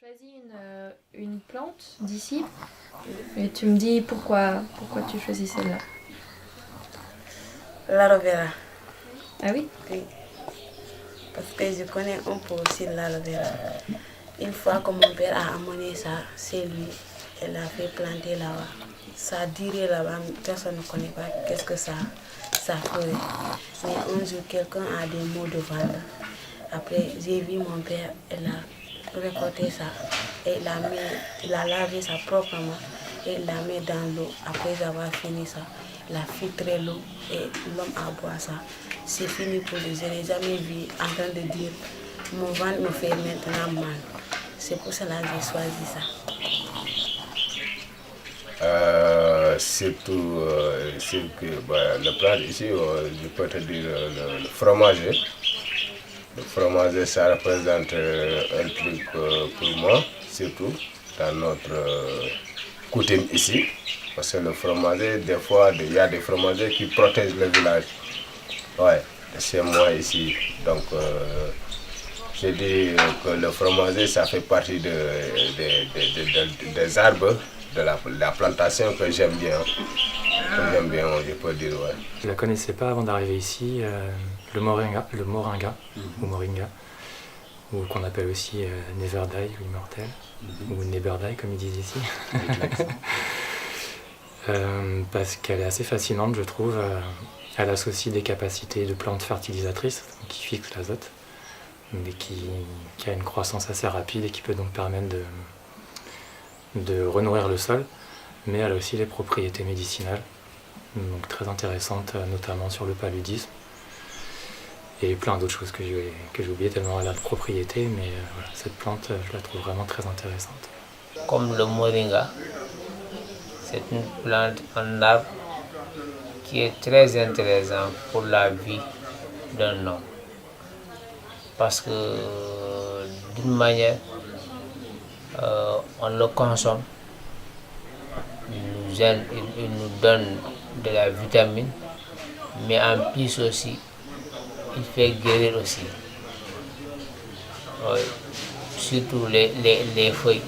choisis une plante d'ici et tu me dis pourquoi tu choisis celle-là. L'aloe vera. Ah oui? Oui. Parce que je connais un peu aussi l'aloe vera. Une fois que mon père a amené ça, c'est lui, elle a fait planter là-bas. Ça a duré là-bas, personne ne connaît pas qu'est-ce que ça ferait. Mais un jour, quelqu'un a des mots de vendre. Après, j'ai vu mon père, elle a récolté ça. Et il a lavé ça proprement et il la met dans l'eau. Après avoir fini ça, il a filtré l'eau et l'homme a boit ça. C'est fini pour lui. Je n'ai jamais vu en train de dire mon ventre me fait maintenant mal. C'est pour cela que j'ai choisi ça. Surtout le plat ici, je peux te dire le fromager. Le fromager, ça représente un truc pour moi, surtout dans notre coutume ici. Parce que le fromager, des fois, il y a des fromagers qui protègent le village. Ouais, c'est moi ici. Donc, je dis que le fromager, ça fait partie des arbres de la plantation que j'aime bien. Je peux dire, ouais. Je ne la connaissais pas avant d'arriver ici, le moringa, ou moringa, ou qu'on appelle aussi neverdai ou immortel, ou neberdai comme ils disent ici. Parce qu'elle est assez fascinante, je trouve. Elle associe des capacités de plantes fertilisatrices, qui fixent l'azote, mais qui a une croissance assez rapide et qui peut donc permettre de renourrir le sol, mais elle a aussi les propriétés médicinales, donc très intéressantes, notamment sur le paludisme, et plein d'autres choses que j'ai oubliées tellement elle a de propriétés, mais voilà, cette plante, je la trouve vraiment très intéressante. Comme le moringa, c'est une plante, un arbre qui est très intéressant pour la vie d'un homme. Parce que d'une manière, on le consomme, il nous donne de la vitamine, mais en plus aussi, il fait guérir aussi. Surtout les feuilles.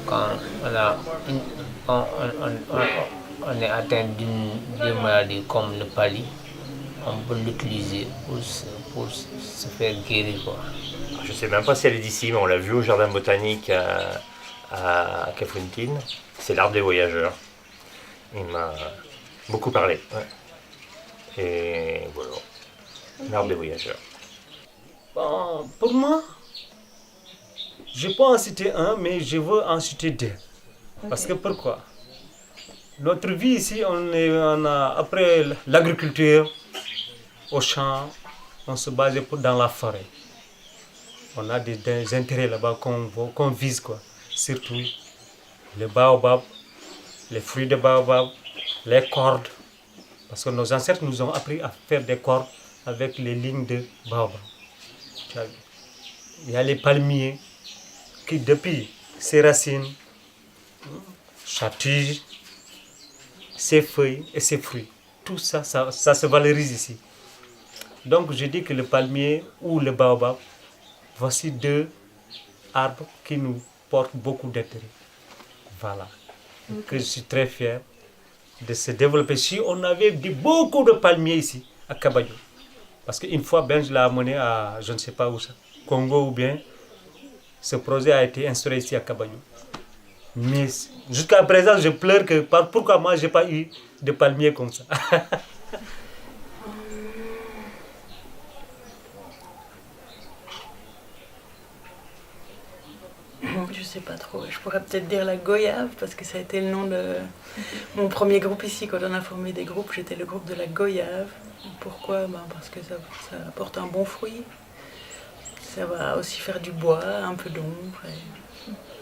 Quand on est atteint d'une maladie comme le palu, on peut l'utiliser pour se faire guérir, quoi. Je ne sais même pas si elle est d'ici, mais on l'a vu au jardin botanique à Kafountine. C'est l'arbre des voyageurs. Il m'a beaucoup parlé. Ouais. Et voilà, l'arbre des voyageurs. Bon, pour moi, je peux en citer un, mais je veux en citer deux. Okay. Parce que pourquoi? Notre vie ici, après l'agriculture, au champ, on se base dans la forêt. On a des intérêts là-bas qu'on vise, quoi. Surtout les baobabs, les fruits de baobab, les cordes. Parce que nos ancêtres nous ont appris à faire des cordes avec les lignes de baobab. Il y a les palmiers qui, depuis ses racines, chatouillent ses feuilles et ses fruits. Tout ça, ça se valorise ici. Donc je dis que le palmier ou le baobab, voici deux arbres qui nous portent beaucoup d'intérêt. Voilà. Okay. Que je suis très fier de se développer. Si on avait beaucoup de palmiers ici, à Kabadjo. Parce qu'une fois, Ben, je l'ai amené à, je ne sais pas où ça, Congo ou bien, ce projet a été instauré ici à Kabadjo. Mais jusqu'à présent, je pleure que pourquoi moi, je n'ai pas eu de palmiers comme ça. Je sais pas trop, je pourrais peut-être dire la goyave parce que ça a été le nom de mon premier groupe ici. Quand on a formé des groupes, j'étais le groupe de la goyave. Pourquoi? Parce que ça apporte un bon fruit. Ça va aussi faire du bois, un peu d'ombre.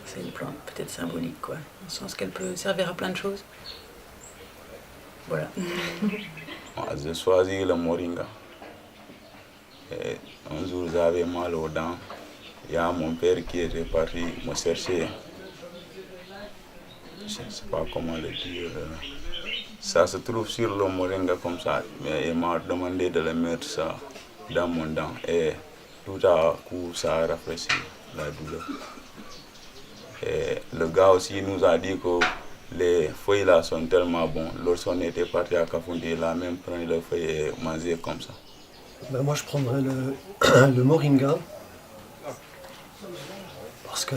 C'est une plante peut-être symbolique, quoi. Dans le sens qu'elle peut servir à plein de choses. Voilà. Moi, j'ai choisi le moringa. Et un jour, j'avais mal aux dents. Il y a mon père qui était parti me chercher. Je ne sais pas comment le dire. Ça se trouve sur le moringa comme ça. Mais il m'a demandé de le mettre ça dans mon dent. Et tout à coup, ça a rafraîchi. la douleur. Et le gars aussi nous a dit que les feuilles là sont tellement bons. Lorsqu'on était parti à Kafountine, il a même pris les feuilles et mangé comme ça. Ben moi je prendrais le moringa parce que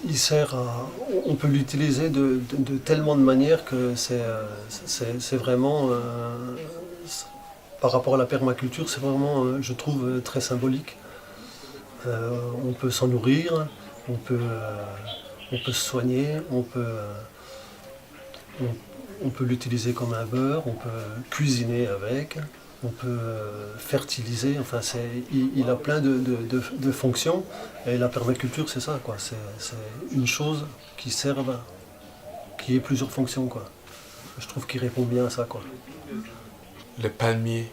il sert à, on peut l'utiliser de tellement de manières que c'est vraiment par rapport à la permaculture, c'est vraiment, je trouve, très symbolique. On peut s'en nourrir, on peut se soigner, on peut l'utiliser comme un beurre, on peut cuisiner avec, on peut fertiliser, enfin il a plein de fonctions et la permaculture c'est ça, quoi. C'est une chose qui serve, qui ait plusieurs fonctions, quoi. Je trouve qu'il répond bien à ça, quoi. Le palmier,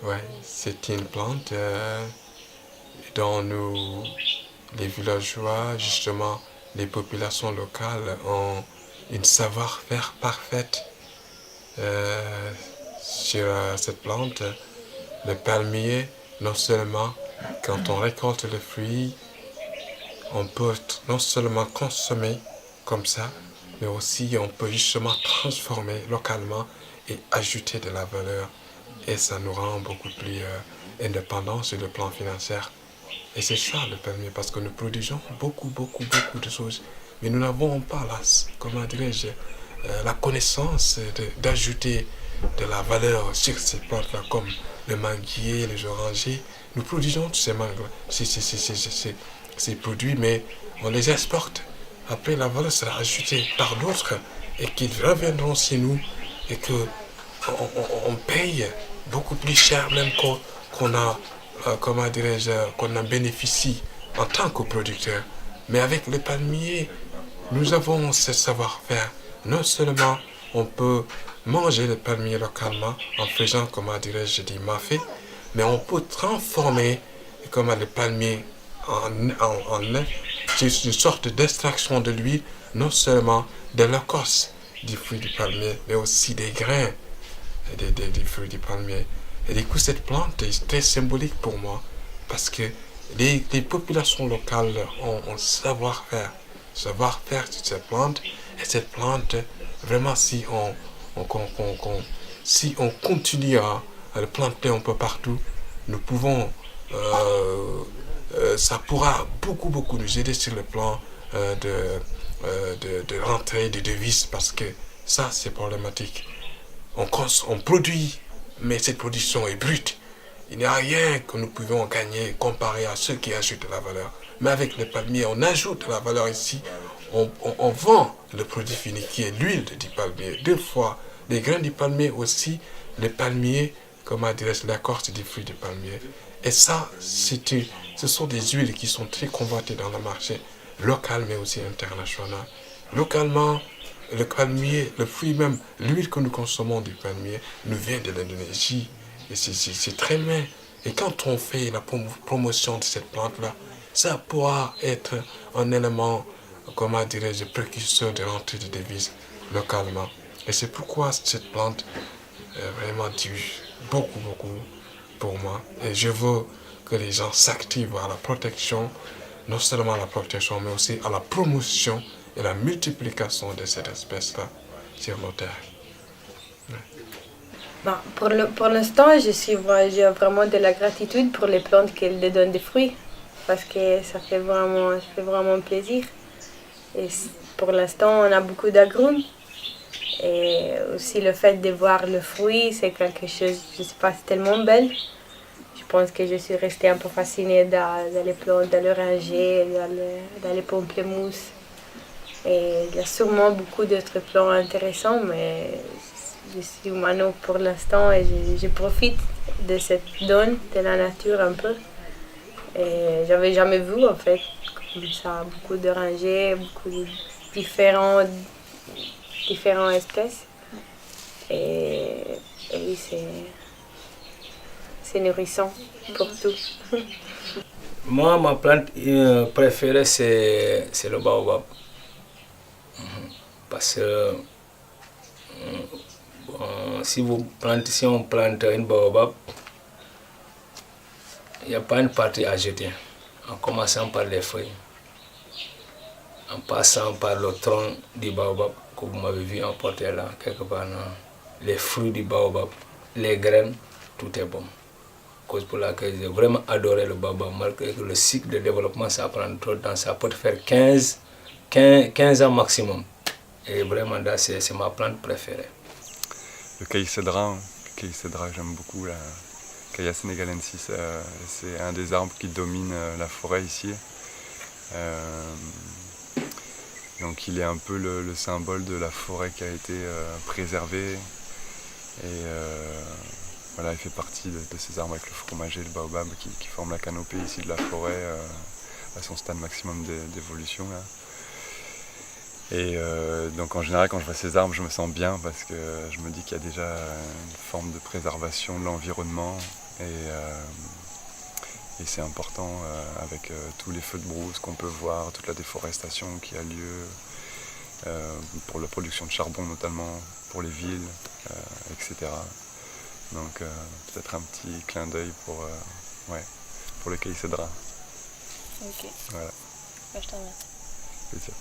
ouais, c'est une plante dont nous, les villageois, justement, les populations locales ont une savoir-faire parfaite sur cette plante. Le palmier, non seulement quand on récolte le fruit, on peut non seulement consommer comme ça, mais aussi on peut justement transformer localement et ajouter de la valeur. Et ça nous rend beaucoup plus indépendants sur le plan financier. Et c'est ça le palmier, parce que nous produisons beaucoup de choses. Mais nous n'avons pas la connaissance d'ajouter de la valeur sur ces plantes-là, comme le manguier, les orangers. Nous produisons tous ces produits, mais on les exporte. Après, la valeur sera ajoutée par d'autres et qu'ils reviendront chez nous et qu'on paye beaucoup plus cher même qu'on en bénéficie en tant que producteur. Mais avec le palmier, nous avons ce savoir-faire. Non seulement on peut manger le palmier localement en faisant, mafé, mais on peut transformer le palmier en une sorte d'extraction de l'huile, non seulement de l'écorce du fruit du palmier, mais aussi des grains des fruits du palmier. Et du coup, cette plante est très symbolique pour moi, parce que les populations locales ont un savoir-faire sur cette plante. Et cette plante, vraiment, si on continue à le planter un peu partout, nous pouvons, ça pourra beaucoup nous aider sur le plan de rentrée de devises, parce que ça, c'est problématique. On produit, mais cette production est brute. Il n'y a rien que nous pouvons gagner comparé à ceux qui ajoutent de la valeur. Mais avec le palmier, on ajoute de la valeur ici. On vend le produit fini qui est l'huile du palmier. 2 fois les grains du palmier aussi, le palmier, l'écorce du fruit du palmier. Et ça, ce sont des huiles qui sont très convoitées dans le marché local mais aussi international. Localement, le palmier, le fruit même, l'huile que nous consommons du palmier nous vient de l'Indonésie. Et c'est très bien. Et quand on fait la promotion de cette plante-là, ça pourra être un élément, précurseur de rentrée de devises localement. Et c'est pourquoi cette plante vraiment dure beaucoup pour moi. Et je veux que les gens s'activent à la protection, non seulement à la protection, mais aussi à la promotion et la multiplication de cette espèce-là sur nos terres. Bon, pour l'instant, j'ai vraiment de la gratitude pour les plantes qui donnent des fruits, parce que ça fait vraiment plaisir. Et pour l'instant, on a beaucoup d'agrumes. Et aussi le fait de voir le fruit, c'est quelque chose, je sais pas, c'est tellement belle. Je pense que je suis restée un peu fascinée dans les plantes, dans l'oranger, dans les pamplemousses. Et il y a sûrement beaucoup d'autres plants intéressants, mais je suis humano pour l'instant et je profite de cette donne de la nature un peu. Et j'avais jamais vu en fait comme ça beaucoup d'orangers, beaucoup de différentes espèces. Et oui, c'est nourrissant pour tout. Moi, ma plante préférée, c'est le baobab. Parce que si on plante une baobab, il n'y a pas une partie à jeter. En commençant par les feuilles, en passant par le tronc du baobab que vous m'avez vu emporter là, quelque part, les fruits du baobab, les graines, tout est bon. Cause pour laquelle j'ai vraiment adoré le baobab, malgré que le cycle de développement ça prend trop de temps, ça peut faire 15 ans maximum. Et vraiment là, c'est ma plante préférée. Le caï cédra, j'aime beaucoup. La Caïa sénégalensis, c'est un des arbres qui domine la forêt ici. Donc il est un peu le symbole de la forêt qui a été préservée. Et voilà, il fait partie de ces arbres avec le fromager, le baobab, qui forment la canopée ici de la forêt à son stade maximum d'évolution. Et donc en général, quand je vois ces arbres, je me sens bien parce que je me dis qu'il y a déjà une forme de préservation de l'environnement et c'est important avec tous les feux de brousse qu'on peut voir, toute la déforestation qui a lieu pour la production de charbon notamment, pour les villes, etc. Donc peut-être un petit clin d'œil pour le caï cédra. Ok. Voilà. Je t'en remercie. Plaisir.